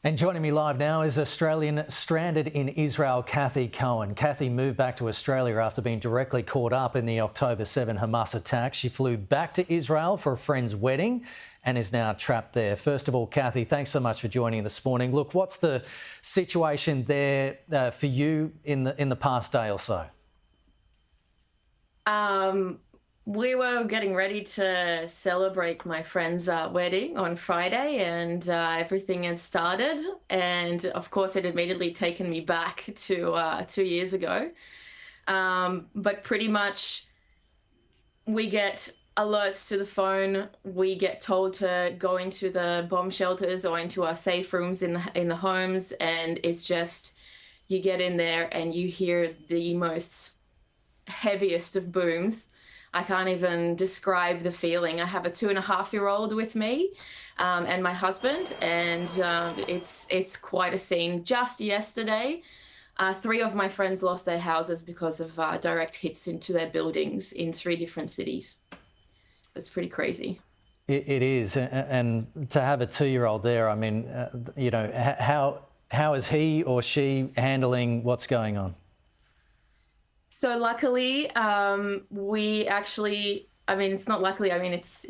And joining me live now is Australian stranded in Israel, Cathy Cohen. Cathy moved back to Australia after being directly caught up in the October 7 Hamas attack. She flew back to Israel for a friend's wedding and is now trapped there. First of all, Cathy, thanks so much for joining this morning. Look, what's the situation there for you in the past day or so? We were getting ready to celebrate my friend's wedding on Friday, and everything had started. And of course, it had immediately taken me back to 2 years ago. But pretty much, we get alerts to the phone. We get told to go into the bomb shelters or into our safe rooms in the homes, and it's just you get in there and you hear the most heaviest of booms. I can't even describe the feeling. I have a 2.5-year-old with me, and my husband, and it's quite a scene. Just yesterday, 3 of my friends lost their houses because of direct hits into their buildings in 3 different cities. It's pretty crazy. It is, and to have a 2-year-old there, I mean, how is he or she handling what's going on? So luckily, we actually, I mean, it's not luckily, I mean, it's,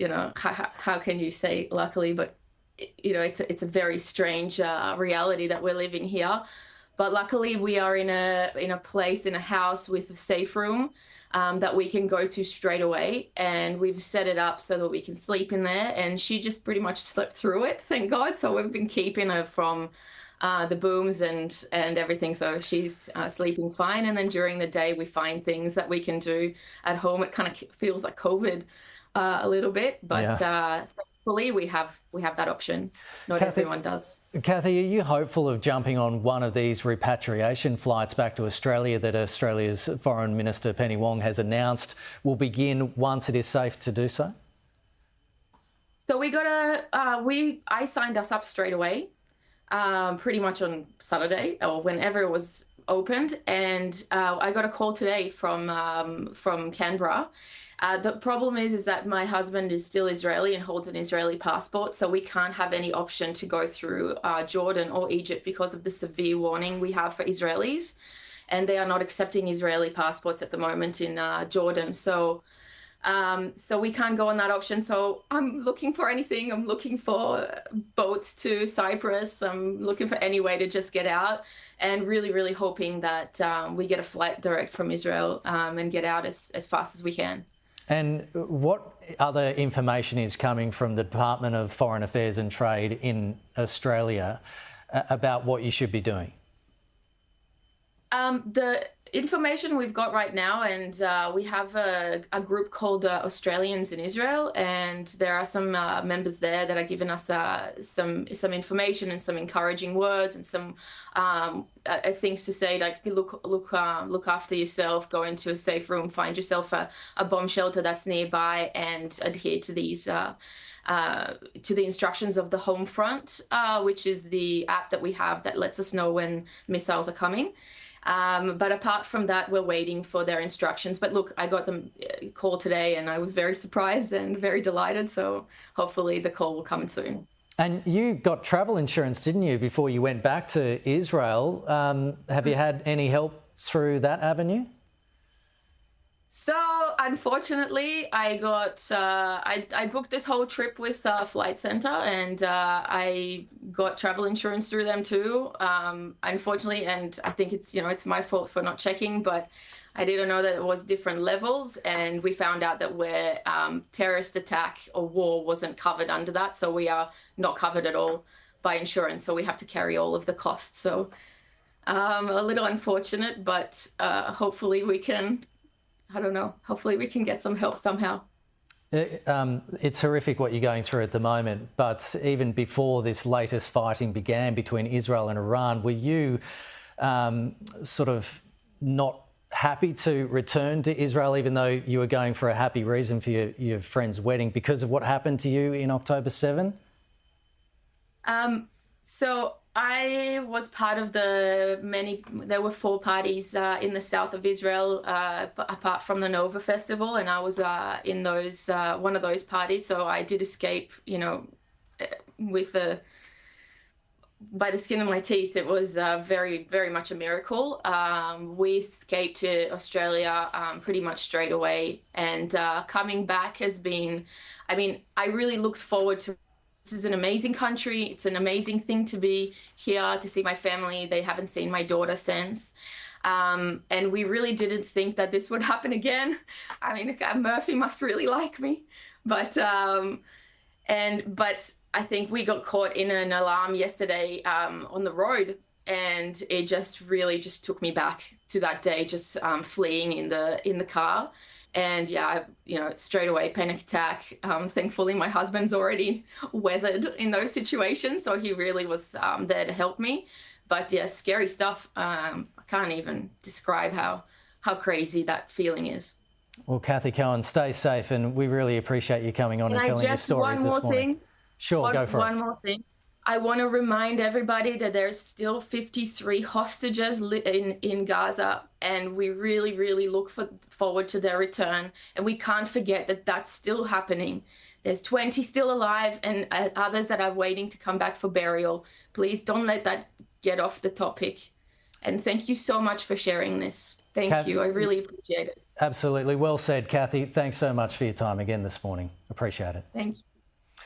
how can you say luckily, but, it's a very strange reality that we're living here. But luckily, we are in a place, in a house with a safe room that we can go to straight away. And we've set it up so that we can sleep in there. And she just pretty much slept through it, thank God. So we've been keeping her from the booms and everything, so she's sleeping fine. And then during the day, we find things that we can do at home. It kind of feels like COVID a little bit, but thankfully we have that option. Not Cathy, everyone does. Cathy, are you hopeful of jumping on one of these repatriation flights back to Australia that Australia's Foreign Minister Penny Wong has announced will begin once it is safe to do so? So I signed us up straight away. Pretty much on Saturday or whenever it was opened, and I got a call today from Canberra. The problem is that my husband is still Israeli and holds an Israeli passport, so we can't have any option to go through Jordan or Egypt because of the severe warning we have for Israelis, and they are not accepting Israeli passports at the moment in Jordan. So we can't go on that option. So I'm looking for anything. I'm looking for boats to Cyprus. I'm looking for any way to just get out, and really, really hoping that we get a flight direct from Israel and get out as fast as we can. And what other information is coming from the Department of Foreign Affairs and Trade in Australia about what you should be doing? The information we've got right now, and we have a group called Australians in Israel, and there are some members there that are giving us some information and some encouraging words and some things to say, like look after yourself, go into a safe room, find yourself a bomb shelter that's nearby, and adhere to these to the instructions of the Home Front, which is the app that we have that lets us know when missiles are coming. But apart from that, we're waiting for their instructions. But look, I got the call today and I was very surprised and very delighted. So hopefully the call will come soon. And you got travel insurance, didn't you, before you went back to Israel? Have you had any help through that avenue? So unfortunately, I booked this whole trip with Flight Centre, and I got travel insurance through them too. Unfortunately, and I think it's my fault for not checking, but I didn't know that it was different levels, and we found out that where terrorist attack or war wasn't covered under that, so we are not covered at all by insurance. So we have to carry all of the costs. So a little unfortunate, but hopefully we can. I don't know. Hopefully we can get some help somehow. It's horrific what you're going through at the moment, but even before this latest fighting began between Israel and Iran, were you sort of not happy to return to Israel, even though you were going for a happy reason for your friend's wedding, because of what happened to you in October 7? So I was part of there were 4 parties in the south of Israel, apart from the Nova Festival, and I was in one of those parties. So I did escape, with by the skin of my teeth. It was very, very much a miracle. We escaped to Australia pretty much straight away, and coming back has been, I mean, I really looked forward to. This is an amazing country. It's an amazing thing to be here, to see my family. They haven't seen my daughter since. And we really didn't think that this would happen again. I mean, Murphy must really like me, but but I think we got caught in an alarm yesterday on the road, and it just really just took me back to that day, just fleeing in the car. And yeah, straight away panic attack. Thankfully, my husband's already weathered in those situations, so he really was there to help me. But yeah, scary stuff. I can't even describe how crazy that feeling is. Well, Cathy Cohen, stay safe, and we really appreciate you coming on and telling your story this morning. Sure, go for it. One more thing. I want to remind everybody that there's still 53 hostages in Gaza, and we really, really look forward to their return. And we can't forget that that's still happening. There's 20 still alive, and others that are waiting to come back for burial. Please don't let that get off the topic. And thank you so much for sharing this. Thank you. I really appreciate it. Absolutely. Well said, Cathy. Thanks so much for your time again this morning. Appreciate it. Thank you.